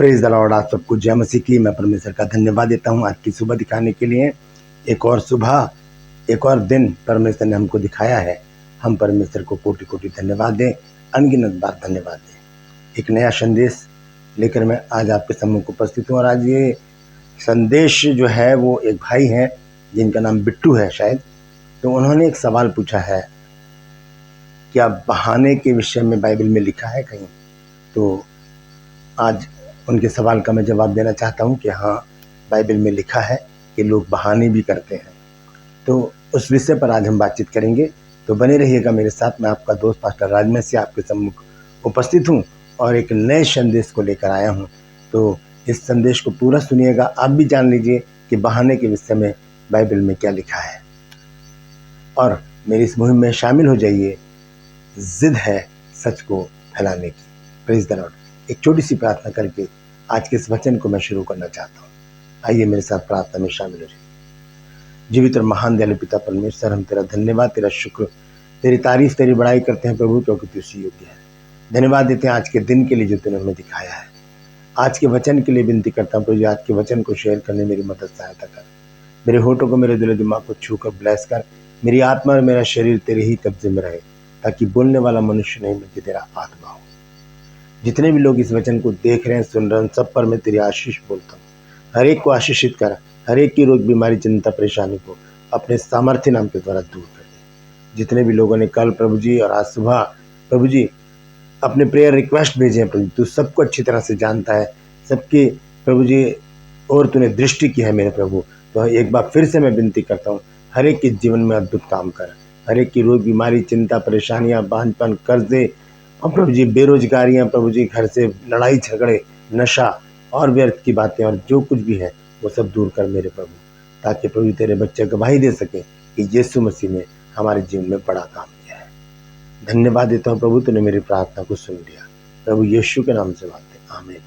Praise the Lord. आप सबको जय मसीह की। मैं परमेश्वर का धन्यवाद देता हूँ आज की सुबह दिखाने के लिए। एक और सुबह, एक और दिन परमेश्वर ने हमको दिखाया है। हम परमेश्वर को कोटि कोटि धन्यवाद दें, अनगिनत बार धन्यवाद दें। एक नया संदेश लेकर मैं आज आपके सम्मुख उपस्थित हूँ। और आज ये संदेश जो है वो एक भाई हैं जिनका नाम बिट्टू है शायद। तो उन्होंने एक सवाल पूछा है, क्या बहाने के विषय में बाइबल में लिखा है कहीं? तो आज उनके सवाल का मैं जवाब देना चाहता हूं कि हाँ, बाइबल में लिखा है कि लोग बहाने भी करते हैं। तो उस विषय पर आज हम बातचीत करेंगे। तो बने रहिएगा मेरे साथ। मैं आपका दोस्त पास्टर राजमसी आपके सम्मुख उपस्थित हूं और एक नए संदेश को लेकर आया हूं। तो इस संदेश को पूरा सुनिएगा, आप भी जान लीजिए कि बहाने के विषय में बाइबल में क्या लिखा है। और मेरी इस मुहिम में शामिल हो जाइए। जिद है सच को फैलाने की। Praise the Lord. एक छोटी सी प्रार्थना करके आज के इस वचन को मैं शुरू करना चाहता हूँ। आइए मेरे साथ प्रार्थना में शामिल हो जाइए। जीवित और महान दयालु पिता परमेश्वर, हम तेरा धन्यवाद, तेरा शुक्र, तेरी तारीफ, तेरी बड़ाई करते हैं प्रभु, क्योंकि तू उसी योग्य है। धन्यवाद देते हैं आज के दिन के लिए जो तूने हमें दिखाया है। आज के वचन के लिए विनती करता हूँ प्रभु, आज के वचन को शेयर करने मेरी मदद सहायता कर। मेरे होठों को, मेरे दिल दिमाग को छू कर ब्लेस कर। मेरी आत्मा और मेरा शरीर तेरे ही कब्जे में रहे, ताकि बोलने वाला मनुष्य नहीं बल्कि तेरा आत्मा हो। जितने भी लोग इस वचन को देख रहे हैं, सुन रहे हैं, सब पर मैं तेरी आशीष बोलता हूँ। हर एक को आशीषित कर। हर एक की रोग, बीमारी, चिंता, परेशानी को अपने सामर्थ्य नाम के द्वारा दूर कर दे। जितने भी लोगों ने कल प्रभु जी और आज सुबह प्रभु जी अपने प्रेयर रिक्वेस्ट भेजे हैं प्रभु, तू सबको अच्छी तरह से जानता है, सबकी प्रभु जी और तूने दृष्टि की है मेरे प्रभु। तो एक बार फिर से मैं विनती करता हूँ, हर एक के जीवन में अद्भुत काम कर। हर एक की रोग, बीमारी, चिंता, परेशानियां, बांझपन, कर्जे और प्रभु जी बेरोजगारियां, प्रभु जी घर से लड़ाई झगड़े, नशा और व्यर्थ की बातें और जो कुछ भी है वो सब दूर कर मेरे प्रभु, ताकि प्रभु तेरे बच्चे गवाही दे सके कि यीशु मसीह ने हमारे जीवन में बड़ा काम किया है। धन्यवाद देता हूँ प्रभु, तूने मेरी प्रार्थना को सुन लिया। प्रभु यीशु के नाम से मांगते हैं, आमीन।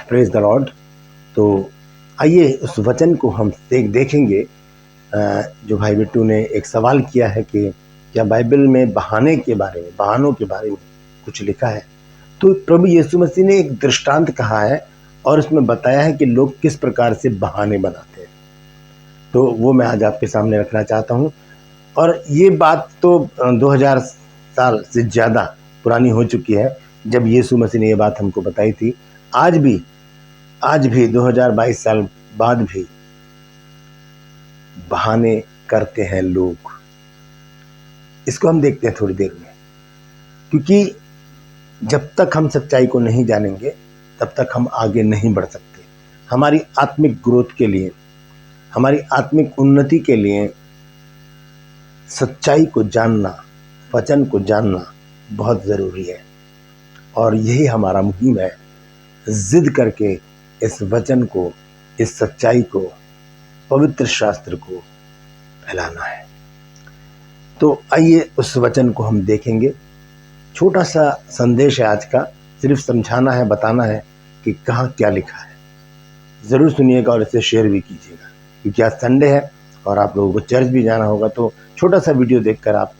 Praise the Lord. तो आइए उस वचन को हम देखेंगे। जो भाई बिट्टू ने एक सवाल किया है कि क्या बाइबल में बहाने के बारे में, बहानों के बारे में कुछ लिखा है? तो प्रभु यीशु मसीह ने एक दृष्टांत कहा है और उसमें बताया है कि लोग किस प्रकार से बहाने बनाते हैं। तो वो मैं आज आपके सामने रखना चाहता हूँ। और ये बात तो 2000 साल से ज़्यादा पुरानी हो चुकी है जब यीशु मसीह ने ये बात हमको बताई थी। आज भी 2022 साल बाद भी बहाने करते हैं लोग। इसको हम देखते हैं थोड़ी देर में, क्योंकि जब तक हम सच्चाई को नहीं जानेंगे तब तक हम आगे नहीं बढ़ सकते। हमारी आत्मिक ग्रोथ के लिए, हमारी आत्मिक उन्नति के लिए सच्चाई को जानना, वचन को जानना बहुत ज़रूरी है। और यही हमारा मुहिम है, जिद करके इस वचन को, इस सच्चाई को, पवित्र शास्त्र को फैलाना है। तो आइए उस वचन को हम देखेंगे। छोटा सा संदेश है आज का, सिर्फ समझाना है, बताना है कि कहाँ क्या लिखा है। ज़रूर सुनिएगा और इसे शेयर भी कीजिएगा, क्योंकि आज संडे है और आप लोगों को चर्च भी जाना होगा। तो छोटा सा वीडियो देखकर आप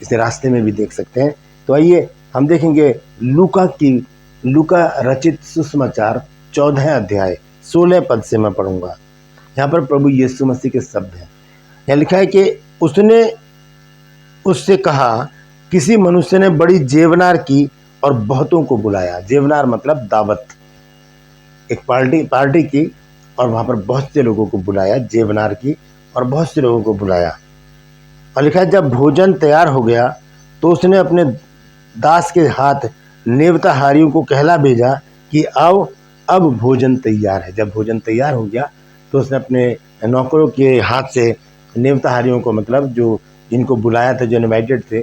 इसे रास्ते में भी देख सकते हैं। तो आइए हम देखेंगे लूका रचित सुसमाचार 14 अध्याय 16 पद से मैं पढ़ूंगा। यहाँ पर प्रभु यीशु मसीह के शब्द हैं। यहाँ लिखा है कि उसने उससे कहा, किसी मनुष्य ने बड़ी जेवनार की और बहुतों को बुलाया। जेवनार मतलब दावत, एक पार्टी की और वहाँ पर बहुत से लोगों को बुलाया। जेवनार की और बहुत से लोगों को बुलाया। और लिखा है, जब भोजन तैयार हो गया तो उसने अपने दास के हाथ नेवताहारियों को कहला भेजा कि आओ, अब भोजन तैयार है। जब भोजन तैयार हो गया तो उसने अपने नौकरों के हाथ से नेवताहारियों को, मतलब जो जिनको बुलाया था, जो इनवाइटेड थे,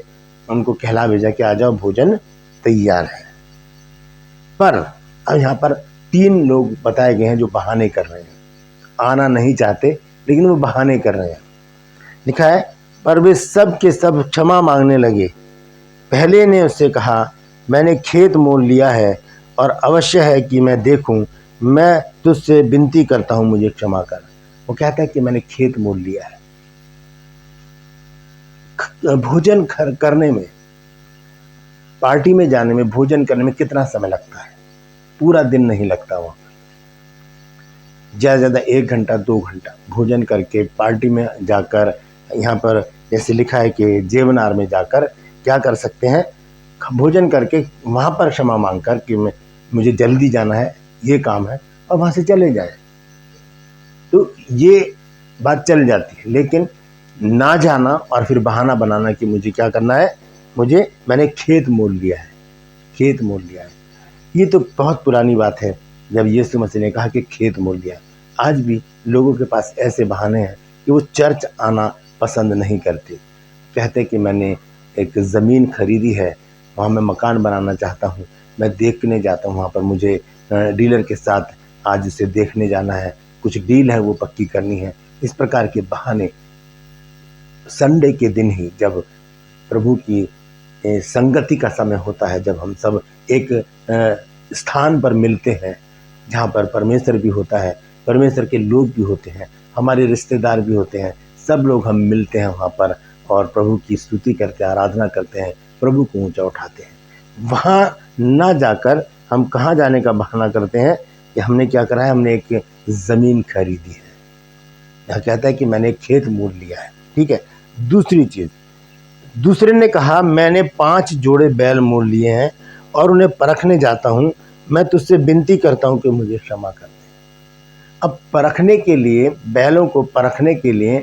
उनको कहला भेजा कि आ जाओ, भोजन तैयार है। पर अब यहाँ पर 3 लोग बताए गए हैं जो बहाने कर रहे हैं, आना नहीं चाहते लेकिन वो बहाने कर रहे हैं। लिखा है, पर वे सब के सब क्षमा मांगने लगे। पहले ने उससे कहा, मैंने खेत मोल लिया है और अवश्य है कि मैं देखूं, मैं तुझसे विनती करता हूं, मुझे क्षमा कर। वो कहता है कि मैंने खेत मोल लिया है। भोजन करने में पार्टी में जाने में, भोजन करने में कितना समय लगता है? पूरा दिन नहीं लगता वहाँ। ज़्यादा से ज़्यादा 1 घंटा 2 घंटा भोजन करके पार्टी में जाकर, यहाँ पर जैसे लिखा है कि जेवनार में जाकर क्या कर सकते हैं, भोजन करके वहाँ पर क्षमा मांग कर कि मुझे जल्दी जाना है, ये काम है, और वहाँ से चले जाए, तो ये बात चल जाती है। लेकिन ना जाना और फिर बहाना बनाना कि मुझे क्या करना है, मैंने खेत मोल लिया है, खेत मोल लिया है, ये तो बहुत पुरानी बात है जब यीशु मसीह ने कहा कि खेत मोल लिया। आज भी लोगों के पास ऐसे बहाने हैं कि वो चर्च आना पसंद नहीं करते, कहते कि मैंने एक ज़मीन खरीदी है, वहाँ मैं मकान बनाना चाहता हूँ, मैं देखने जाता हूँ, वहाँ पर मुझे डीलर के साथ आज उसे देखने जाना है, कुछ डील है वो पक्की करनी है। इस प्रकार के बहाने संडे के दिन ही, जब प्रभु की संगति का समय होता है, जब हम सब एक स्थान पर मिलते हैं जहाँ पर परमेश्वर भी होता है, परमेश्वर के लोग भी होते हैं, हमारे रिश्तेदार भी होते हैं, सब लोग हम मिलते हैं वहाँ पर और प्रभु की स्तुति करते हैं, आराधना करते हैं, प्रभु को ऊंचा उठाते हैं। वहाँ ना जाकर हम कहाँ जाने का बहाना करते हैं कि हमने क्या करा है, हमने एक ज़मीन खरीदी है। यहाँ कहता है कि मैंने एक खेत मोल लिया है, ठीक है। दूसरी चीज़, दूसरे ने कहा मैंने 5 जोड़े बैल मोल लिए हैं और उन्हें परखने जाता हूँ, मैं तुझसे विनती करता हूँ कि मुझे क्षमा कर दे। अब परखने के लिए, बैलों को परखने के लिए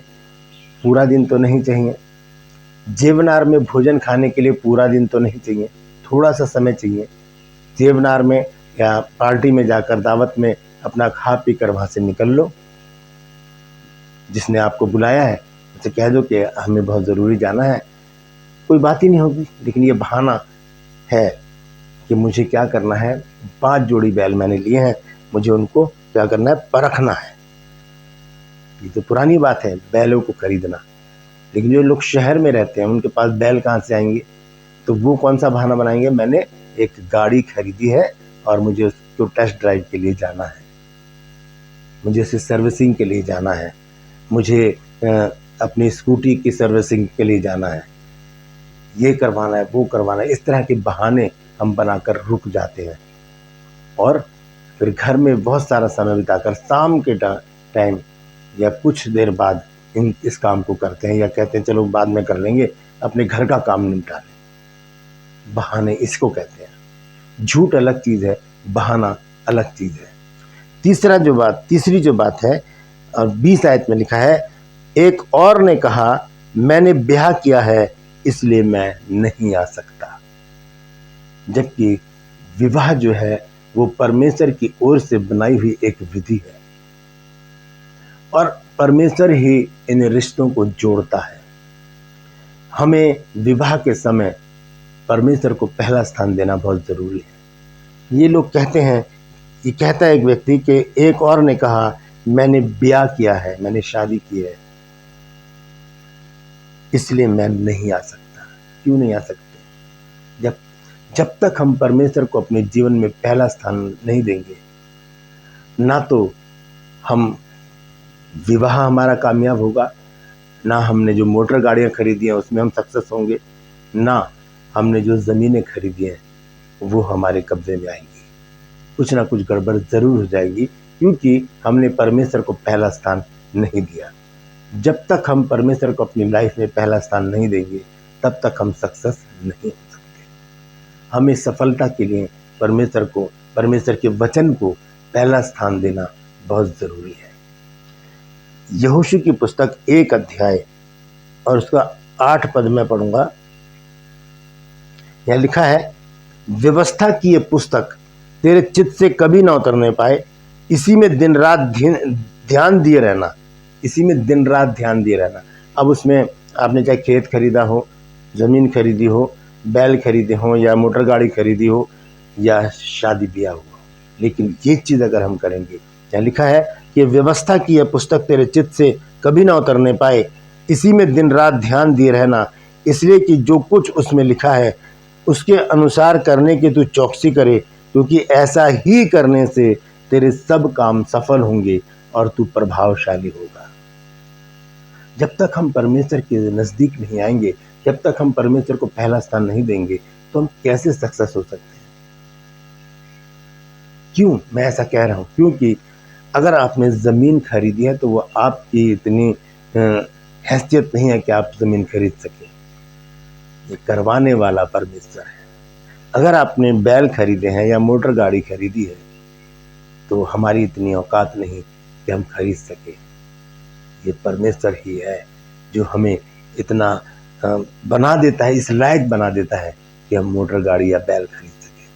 पूरा दिन तो नहीं चाहिए, जेवनार में भोजन खाने के लिए पूरा दिन तो नहीं चाहिए, थोड़ा सा समय चाहिए। जेवनार में या पार्टी में जाकर, दावत में अपना खा पी कर वहाँ से निकल लो, जिसने आपको बुलाया है उसे कह दो कि हमें बहुत ज़रूरी जाना है, कोई बात ही नहीं होगी। लेकिन ये बहाना है कि मुझे क्या करना है, 5 जोड़ी बैल मैंने लिए हैं, मुझे उनको क्या करना है, परखना है। ये तो पुरानी बात है, बैलों को खरीदना। लेकिन जो लोग शहर में रहते हैं उनके पास बैल कहाँ से आएंगे, तो वो कौन सा बहाना बनाएंगे, मैंने एक गाड़ी खरीदी है और मुझे उसको टेस्ट ड्राइव के लिए जाना है, मुझे उसे सर्विसिंग के लिए जाना है, मुझे अपनी स्कूटी की सर्विसिंग के लिए जाना है, ये करवाना है, वो करवाना है। इस तरह के बहाने हम बनाकर रुक जाते हैं और फिर घर में बहुत सारा समय बिताकर शाम के टाइम या कुछ देर बाद इस काम को करते हैं, या कहते हैं चलो बाद में कर लेंगे, अपने घर का काम निपटा लें। बहाने इसको कहते हैं। झूठ अलग चीज़ है, बहाना अलग चीज़ है। तीसरी जो बात है, और 20 आयत में लिखा है, एक और ने कहा मैंने ब्याह किया है इसलिए मैं नहीं आ सकता। जबकि विवाह जो है वो परमेश्वर की ओर से बनाई हुई एक विधि है और परमेश्वर ही इन रिश्तों को जोड़ता है। हमें विवाह के समय परमेश्वर को पहला स्थान देना बहुत ज़रूरी है। ये लोग कहते हैं, ये कहता है एक व्यक्ति कि एक और ने कहा मैंने ब्याह किया है, मैंने शादी की है, इसलिए मैं नहीं आ सकता। क्यों नहीं आ सकते? जब तक हम परमेश्वर को अपने जीवन में पहला स्थान नहीं देंगे, ना तो हम विवाह हमारा कामयाब होगा, ना हमने जो मोटर गाड़ियां खरीदी हैं उसमें हम सक्सेस होंगे, ना हमने जो ज़मीनें खरीदी हैं वो हमारे कब्जे में आएंगी। कुछ ना कुछ गड़बड़ ज़रूर हो जाएगी, क्योंकि हमने परमेश्वर को पहला स्थान नहीं दिया। जब तक हम परमेश्वर को अपनी लाइफ में पहला स्थान नहीं देंगे, तब तक हम सक्सेस नहीं हो सकते। हमें सफलता के लिए परमेश्वर के वचन को पहला स्थान देना बहुत ज़रूरी है। यहोशू की पुस्तक 1 अध्याय और उसका 8 पद में पढ़ूंगा। यह लिखा है, व्यवस्था की ये पुस्तक तेरे चित्त से कभी ना उतरने पाए, इसी में दिन रात ध्यान दिए रहना, इसी में दिन रात ध्यान दिए रहना। अब उसमें आपने चाहे खेत खरीदा हो, ज़मीन खरीदी हो, बैल खरीदे हो, या मोटर गाड़ी खरीदी हो, या शादी ब्याह हो, लेकिन ये चीज़ अगर हम करेंगे, यहाँ लिखा है कि व्यवस्था की यह पुस्तक तेरे चित्त से कभी ना उतरने पाए, इसी में दिन रात ध्यान दिए रहना, इसलिए कि जो कुछ उसमें लिखा है उसके अनुसार करने की तू चौकसी करे, क्योंकि ऐसा ही करने से तेरे सब काम सफल होंगे और तू प्रभावशाली होगा। जब तक हम परमेश्वर के नज़दीक नहीं आएंगे, जब तक हम परमेश्वर को पहला स्थान नहीं देंगे, तो हम कैसे सक्सेस हो सकते हैं? क्यों मैं ऐसा कह रहा हूं? क्योंकि अगर आपने ज़मीन खरीदी है तो वो आपकी इतनी हैसियत नहीं है कि आप ज़मीन खरीद सकें। ये करवाने वाला परमेश्वर है। अगर आपने बैल खरीदे हैं या मोटर गाड़ी खरीदी है तो हमारी इतनी औकात नहीं कि हम खरीद सकें। ये परमेश्वर ही है जो हमें इतना बना देता है, इस लायक बना देता है कि हम मोटर गाड़ी या बैल खरीद सकें।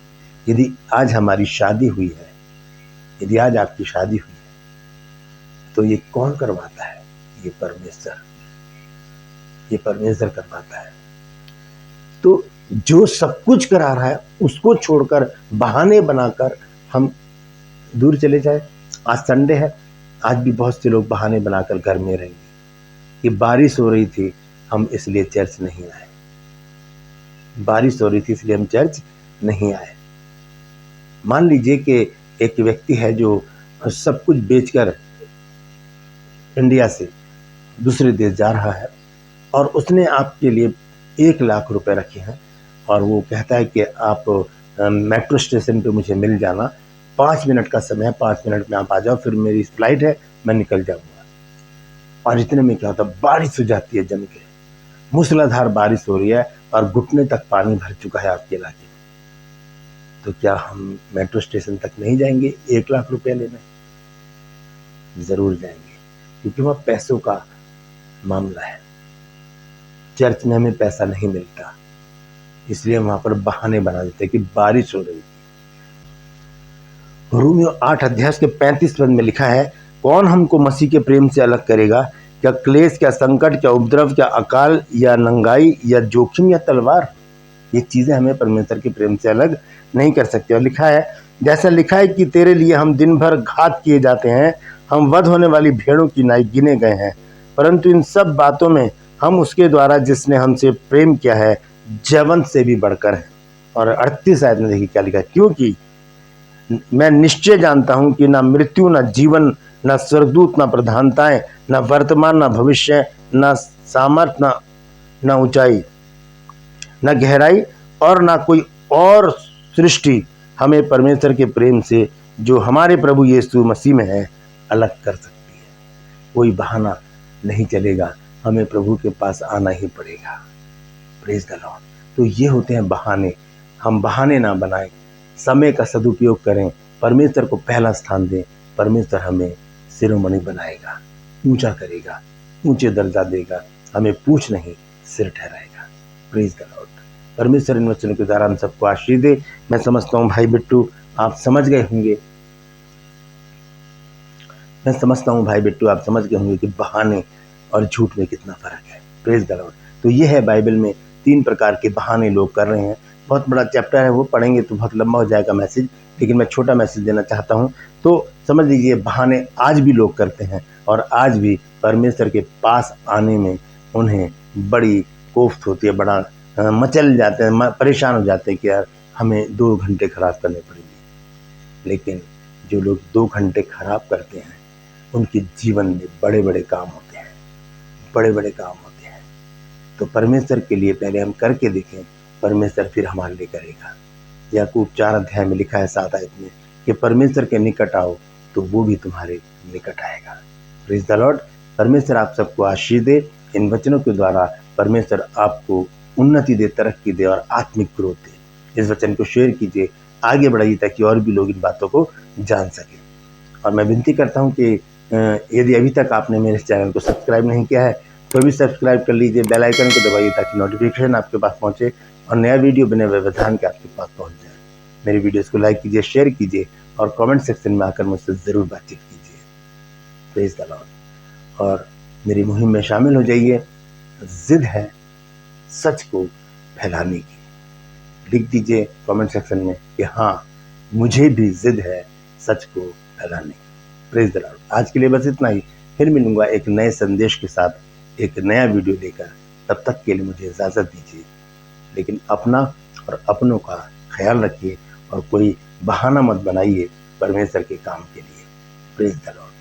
यदि आज हमारी शादी हुई है, यदि आज आपकी शादी हुई है, तो ये कौन करवाता है? ये परमेश्वर, ये परमेश्वर करवाता है। तो जो सब कुछ करा रहा है उसको छोड़कर बहाने बनाकर हम दूर चले जाए। आज संडे है, आज भी बहुत से लोग बहाने बनाकर घर में रहेंगे कि बारिश हो रही थी हम इसलिए चर्च नहीं आए, बारिश हो रही थी इसलिए हम चर्च नहीं आए। मान लीजिए कि एक व्यक्ति है जो सब कुछ बेचकर इंडिया से दूसरे देश जा रहा है और उसने आपके लिए 1,00,000 रुपए रखे हैं और वो कहता है कि आप मेट्रो स्टेशन पे मुझे मिल जाना, 5 मिनट का समय है, 5 मिनट में आप आ जाओ, फिर मेरी फ्लाइट है, मैं निकल जाऊंगा। और इतने में क्या होता है, बारिश हो जाती है, जम के मूसलाधार बारिश हो रही है और घुटने तक पानी भर चुका है आपके इलाके में। तो क्या हम मेट्रो स्टेशन तक नहीं जाएंगे 1,00,000 रुपया लेने? जरूर जाएंगे, क्योंकि वह पैसों का मामला है। चर्च में हमें पैसा नहीं मिलता, इसलिए वहां पर बहाने बना देते हैं कि बारिश हो रही थी। रोमियो 8 अध्याय के 35 पद में लिखा है, कौन हमको मसीह के प्रेम से अलग करेगा? क्या क्लेश, क्या संकट, क्या उपद्रव, क्या अकाल, या नंगाई, या जोखिम, या तलवार? ये चीजें हमें परमेश्वर के प्रेम से अलग नहीं कर सकती। और लिखा है, जैसा लिखा है कि तेरे लिए हम दिन भर घात किए जाते हैं, हम वध होने वाली भेड़ों की नाई गिने गए हैं, परंतु इन सब बातों में हम उसके द्वारा जिसने हमसे प्रेम किया है जयवंत से भी बढ़कर है। और 38 आयत में देखिए क्या लिखा है, क्योंकि मैं निश्चय जानता हूं कि ना मृत्यु, ना जीवन, ना स्वर्गदूत, ना प्रधानताएं, ना वर्तमान, ना भविष्य, ना सामर्थ, ना ऊंचाई, ना गहराई, और ना कोई और सृष्टि हमें परमेश्वर के प्रेम से जो हमारे प्रभु यीशु मसीह में है अलग कर सकती है। कोई बहाना नहीं चलेगा, हमें प्रभु के पास आना ही पड़ेगा। Praise the Lord. तो ये होते हैं बहाने। हम बहाने ना बनाएं, समय का सदुपयोग करें, परमेश्वर को पहला स्थान दें। परमेश्वर हमें शिरोमणि बनाएगा, ऊंचा करेगा, ऊंचे दर्जा देगा, हमें पूछ नहीं सिर ठहराएगा। Praise the Lord. परमेश्वर इन वचनों के द्वारा हम सबको आशीष दे। मैं समझता हूँ भाई बिट्टू आप समझ गए होंगे, मैं समझता हूँ भाई बिट्टू आप समझ गए होंगे कि बहाने और झूठ में कितना फर्क है। Praise the Lord. तो ये है बाइबल में 3 प्रकार के बहाने लोग कर रहे हैं। बहुत बड़ा चैप्टर है, वो पढ़ेंगे तो बहुत लंबा हो जाएगा मैसेज, लेकिन मैं छोटा मैसेज देना चाहता हूँ। तो समझ लीजिए बहाने आज भी लोग करते हैं और आज भी परमेश्वर के पास आने में उन्हें बड़ी कोफ्त होती है, बड़ा मचल जाते हैं, परेशान हो जाते हैं कि यार हमें 2 घंटे खराब करने पड़ेंगे। लेकिन जो लोग 2 घंटे खराब करते हैं उनके जीवन में बड़े बड़े काम होते हैं, बड़े बड़े काम होते हैं। तो परमेश्वर के लिए पहले हम करके देखें, परमेश्वर फिर हमारे लिए करेगा। याकूब 4 अध्याय में लिखा है 7 आयत में कि परमेश्वर के निकट आओ तो वो भी तुम्हारे निकट आएगा। Praise the Lord. परमेश्वर आप सबको आशीष दे। इन वचनों के द्वारा परमेश्वर आपको उन्नति दे, तरक्की दे और आत्मिक ग्रोथ दे। इस वचन को शेयर कीजिए, आगे बढ़ाइए ताकि और भी लोग इन बातों को जान सके। और मैं विनती करता हूँ कि यदि अभी तक आपने मेरे चैनल को सब्सक्राइब नहीं किया है तो भी सब्सक्राइब कर लीजिए, बेल आइकन को दबाइए ताकि नोटिफिकेशन आपके पास पहुंचे और नया वीडियो बने व्यवधान के आपके पास पहुंच जाए। मेरी वीडियोस को लाइक कीजिए, शेयर कीजिए और कमेंट सेक्शन में आकर मुझसे ज़रूर बातचीत कीजिए। Praise the Lord. और मेरी मुहिम में शामिल हो जाइए। जिद है सच को फैलाने की। लिख दीजिए कमेंट सेक्शन में कि हाँ मुझे भी जिद है सच को फैलाने की। Praise the Lord. आज के लिए बस इतना ही, फिर मिलूंगा एक नए संदेश के साथ, एक नया वीडियो लेकर। तब तक के लिए मुझे इजाज़त दीजिए, लेकिन अपना और अपनों का ख्याल रखिए और कोई बहाना मत बनाइए परमेश्वर के काम के लिए। Praise the Lord.